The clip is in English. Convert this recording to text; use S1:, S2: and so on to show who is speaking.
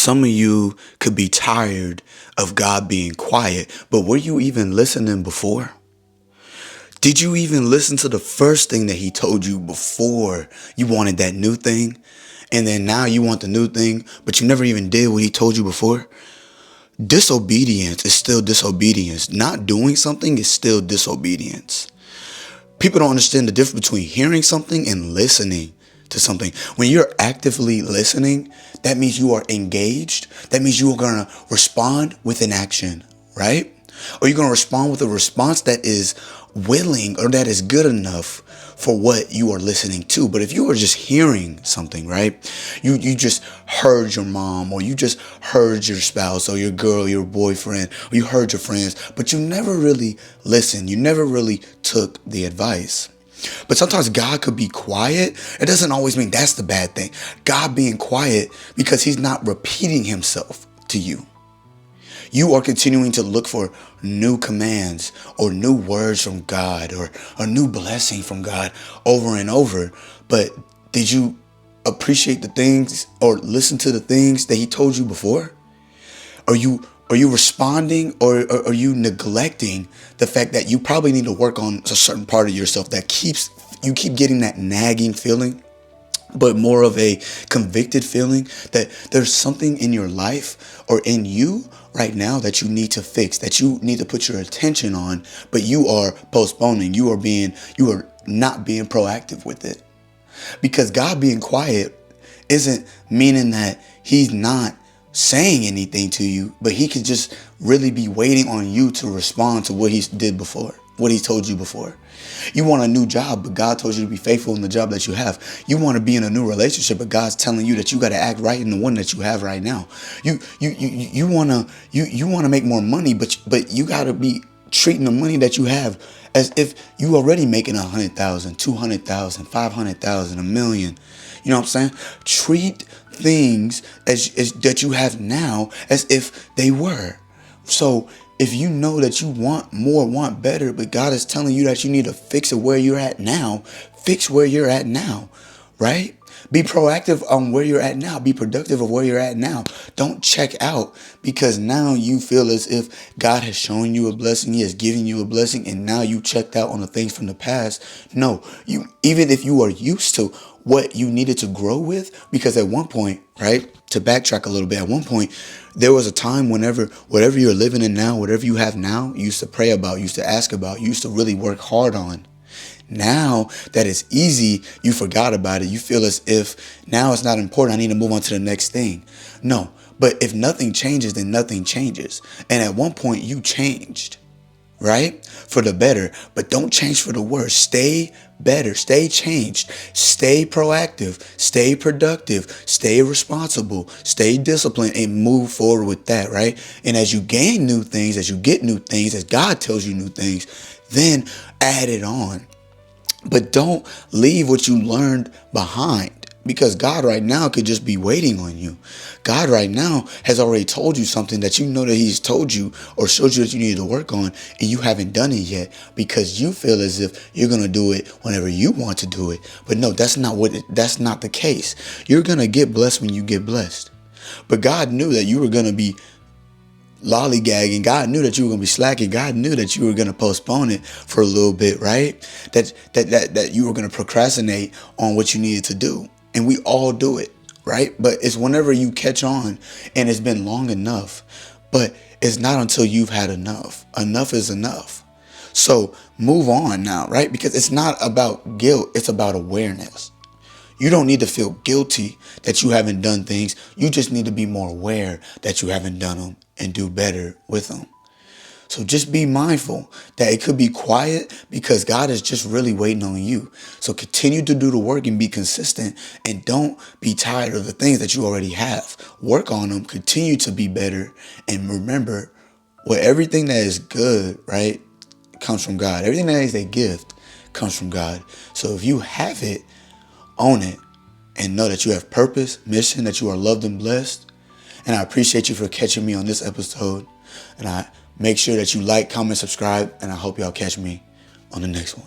S1: Some of you could be tired of God being quiet, but were you even listening before? Did you even listen to the first thing that he told you before you wanted that new thing? And then now you want the new thing, but you never even did what he told you before? Disobedience is still disobedience. Not doing something is still disobedience. People don't understand the difference between hearing something and listening to something. When you're actively listening, that means you are engaged. That means you are going to respond with an action, right? Or you're going to respond with a response that is willing or that is good enough for what you are listening to. But if you are just hearing something, right? You just heard your mom, or you just heard your spouse or your girl, your boyfriend, or you heard your friends, but you never really listened. You never really took the advice. But sometimes God could be quiet. It doesn't always mean that's the bad thing. God being quiet because he's not repeating himself to you. You are continuing to look for new commands or new words from God or a new blessing from God over and over. But did you appreciate the things or listen to the things that he told you before? Are you responding, or are you neglecting the fact that you probably need to work on a certain part of yourself that you keep getting that nagging feeling, but more of a convicted feeling that there's something in your life or in you right now that you need to fix, that you need to put your attention on, but you are postponing. You are not being proactive with it. Because God being quiet isn't meaning that he's not saying anything to you, but he could just really be waiting on you to respond to what he did before, what he told you before. You want a new job, but God told you to be faithful in the job that you have. You want to be in a new relationship, but God's telling you that you got to act right in the one that you have right now. You want to make more money, but you got to be treating the money that you have as if you already making 100,000, 200,000, 500,000, a million. You know what I'm saying? Treat things as that you have now as if they were. So if you know that you want more, want better, but God is telling you that you need to fix it where you're at now, fix where you're at now, right? Be proactive on where you're at now. Be productive of where you're at now. Don't check out because now you feel as if God has shown you a blessing. He has given you a blessing, and now you checked out on the things from the past. No, even if you are used to what you needed to grow with, because at one point, right, to backtrack a little bit, at one point, there was a time whatever you're living in now, whatever you have now, you used to pray about, used to ask about, you used to really work hard on. Now that it's easy, you forgot about it. You feel as if now it's not important. I need to move on to the next thing. No, but if nothing changes, then nothing changes. And at one point you changed, right? For the better, but don't change for the worse. Stay better, stay changed, stay proactive, stay productive, stay responsible, stay disciplined, and move forward with that, right? And as you gain new things, as you get new things, as God tells you new things, then add it on. But don't leave what you learned behind, because God right now could just be waiting on you. God right now has already told you something that you know that he's told you or showed you that you needed to work on, and you haven't done it yet because you feel as if you're going to do it whenever you want to do it. But no, that's not the case. You're going to get blessed when you get blessed. But God knew that you were going to be lollygagging. God knew that you were going to be slacking. God knew that you were going to postpone it for a little bit, right? That you were going to procrastinate on what you needed to do. And we all do it, right? But it's whenever you catch on and it's been long enough. But it's not until you've had enough. Enough is enough. So move on now, right? Because it's not about guilt. It's about awareness. You don't need to feel guilty that you haven't done things. You just need to be more aware that you haven't done them and do better with them. So just be mindful that it could be quiet because God is just really waiting on you. So continue to do the work and be consistent, and don't be tired of the things that you already have. Work on them, continue to be better, and remember, everything that is good, right, comes from God. Everything that is a gift comes from God. So if you have it, own it, and know that you have purpose, mission, that you are loved and blessed. And I appreciate you for catching me on this episode. And I make sure that you like, comment, subscribe, and I hope y'all catch me on the next one.